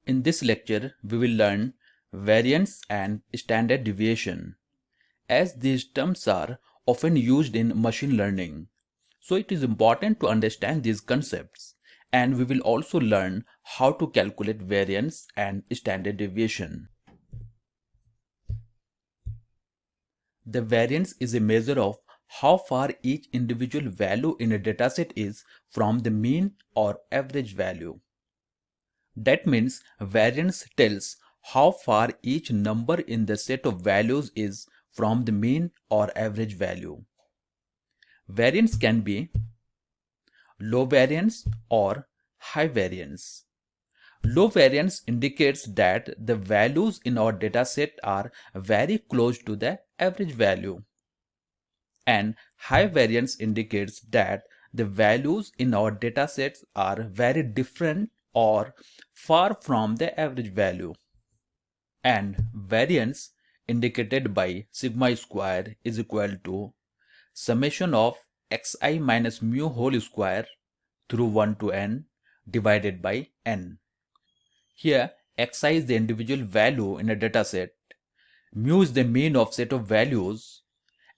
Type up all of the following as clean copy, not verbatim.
In this lecture, we will learn variance and standard deviation, as these terms are often used in machine learning. So it is important to understand these concepts, and we will also learn how to calculate variance and standard deviation. The variance is a measure of how far each individual value in a dataset is from the mean or average value. That means variance tells how far each number in the set of values is from the mean or average value. Variance can be low variance or high variance. Low variance indicates that the values in our dataset are very close to the average value. And high variance indicates that the values in our datasets are very different or far from the average value. And variance indicated by sigma square is equal to summation of xi minus mu whole square through 1 to n divided by n. Here xi is the individual value in a dataset, mu is the mean of set of values,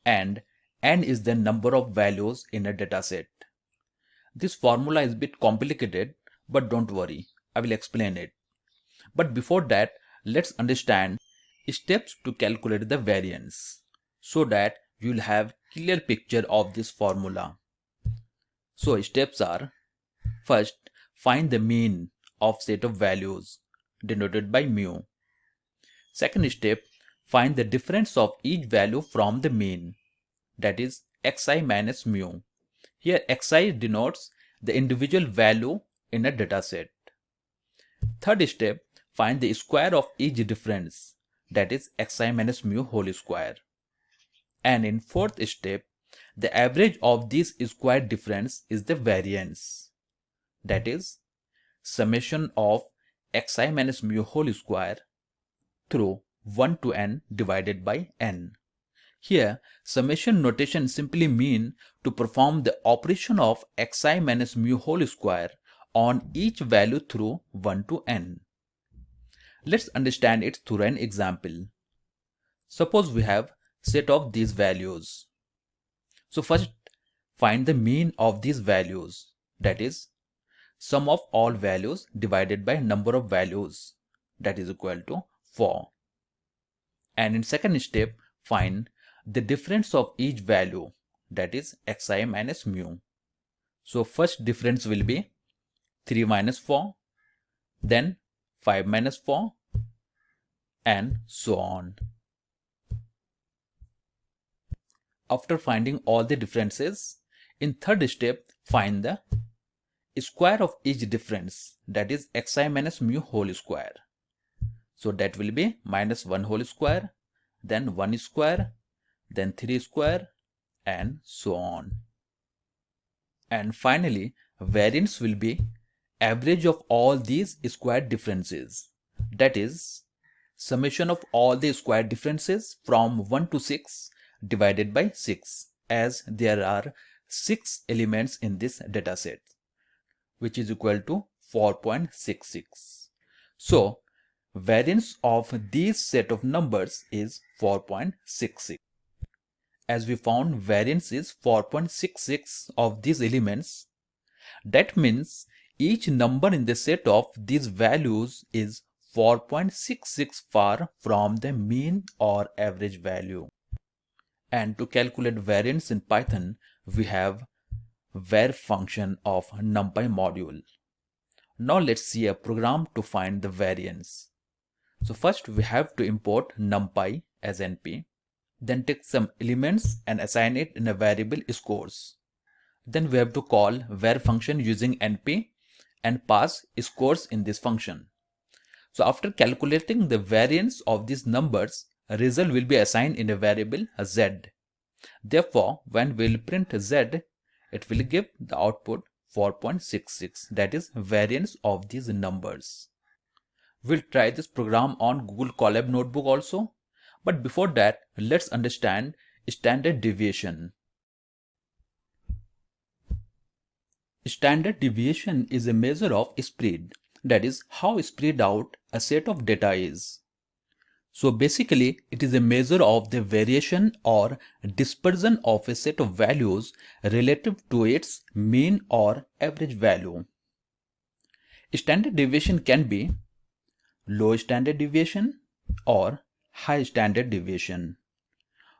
and n is the number of values in a dataset. This formula is a bit complicated, but don't worry, I will explain it. But before that, let's understand steps to calculate the variance so that you will have clear picture of this formula. So steps are: first, find the mean of set of values denoted by mu. Second step, find the difference of each value from the mean, that is xi minus mu. Here xi denotes the individual value in a dataset. Third step, find the square of each difference, that is xi minus mu whole square. And in fourth step, the average of this square difference is the variance, that is summation of xi minus mu whole square through 1 to n divided by n. Here, summation notation simply mean to perform the operation of xi minus mu whole square on each value through 1 to n. Let's understand it through an example. Suppose we have set of these values. So first, find the mean of these values, that is sum of all values divided by number of values, that is equal to 4. And in second step, find the difference of each value, that is xi minus mu. So first difference will be 3 minus 4, then 5 minus 4, and so on. After finding all the differences, in third step, find the square of each difference, that is xi minus mu whole square. So that will be minus 1 whole square, then 1 square, then 3 square, and so on. And finally, variance will be average of all these square differences, that is summation of all the square differences from 1 to 6 divided by 6, as there are 6 elements in this dataset, which is equal to 4.66. So variance of these set of numbers is 4.66. As we found variance is 4.66 of these elements, that means each number in the set of these values is 4.66 far from the mean or average value. And to calculate variance in Python, we have var function of NumPy module. Now let's see a program to find the variance. So first we have to import NumPy as NP, then take some elements and assign it in a variable scores. Then we have to call var function using NP and pass scores in this function. So after calculating the variance of these numbers, a result will be assigned in a variable z. Therefore, when we'll print z, it will give the output 4.66, that is variance of these numbers. We'll try this program on Google Colab notebook also. But before that, let's understand standard deviation. Standard deviation is a measure of spread, that is how spread out a set of data is. So basically, it is a measure of the variation or dispersion of a set of values relative to its mean or average value. Standard deviation can be low standard deviation or high standard deviation.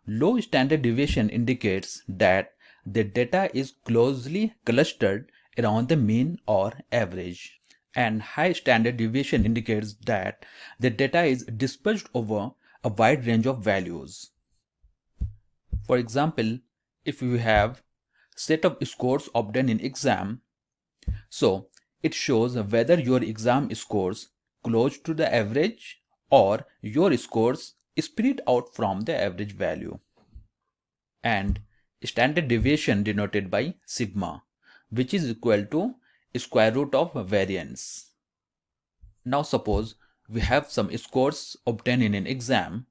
Low standard deviation indicates that the data is closely clustered around the mean or average. And high standard deviation indicates that the data is dispersed over a wide range of values. For example, if you have set of scores obtained in exam, so it shows whether your exam scores close to the average or your scores spread out from the average value. And standard deviation denoted by sigma, which is equal to square root of variance. Now suppose we have some scores obtained in an exam.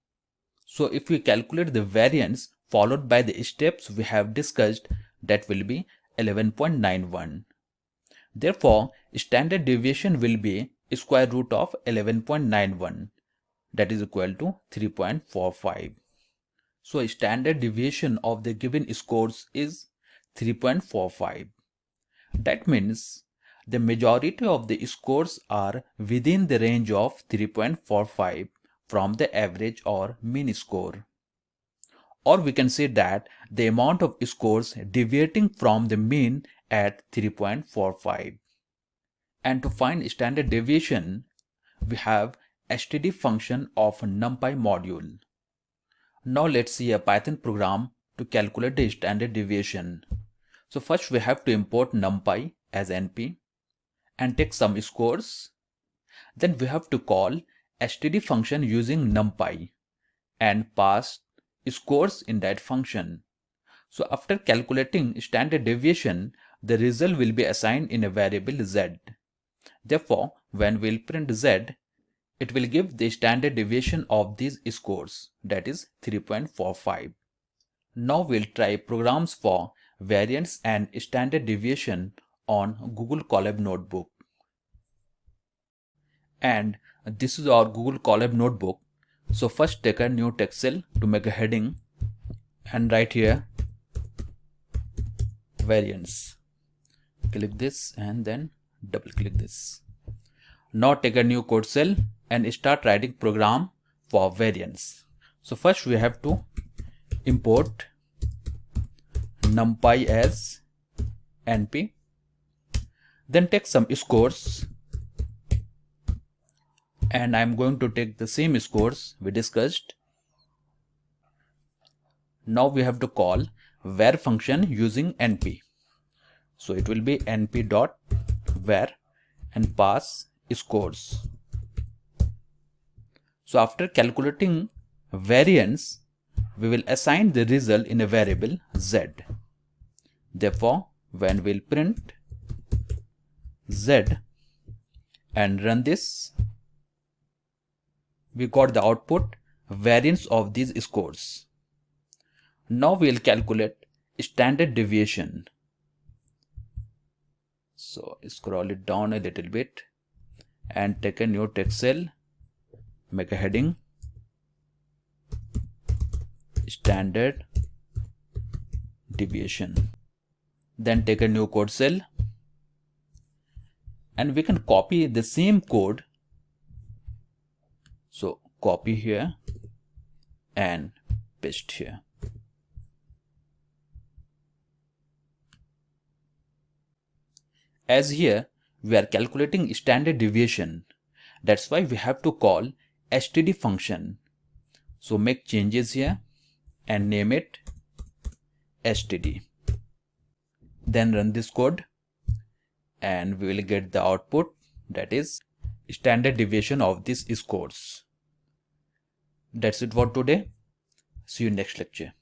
So if we calculate the variance followed by the steps we have discussed, that will be 11.91. Therefore, standard deviation will be square root of 11.91, that is equal to 3.45. So standard deviation of the given scores is 3.45. That means the majority of the scores are within the range of 3.45 from the average or mean score. Or we can say that the amount of scores deviating from the mean at 3.45. And to find standard deviation, we have std function of NumPy module. Now let's see a Python program to calculate the standard deviation. So first we have to import NumPy as NP and take some scores. Then we have to call std function using NumPy and pass scores in that function. So after calculating standard deviation, the result will be assigned in a variable z. Therefore, when we'll print z, it will give the standard deviation of these scores, that is 3.45. Now we'll try programs for variance and standard deviation on Google Colab notebook. And this is our Google Colab notebook. So first take a new text cell to make a heading and write here variance. Click this and then double click this. Now take a new code cell and start writing program for variance. So first we have to import NumPy as NP. Then take some scores. And I'm going to take the same scores we discussed. Now we have to call var function using NP. So it will be np.var and pass scores. So after calculating variance, we will assign the result in a variable z. Therefore, when we'll print z and run this, we got the output variance of these scores. Now we'll calculate standard deviation. So scroll it down a little bit and take a new text cell, make a heading standard deviation. Then take a new code cell and we can copy the same code. So copy here and paste here. As here we are calculating standard deviation, that's why we have to call std function. So make changes here and name it std. Then run this code and we will get the output, that is standard deviation of these scores. That's it for today. See you next lecture.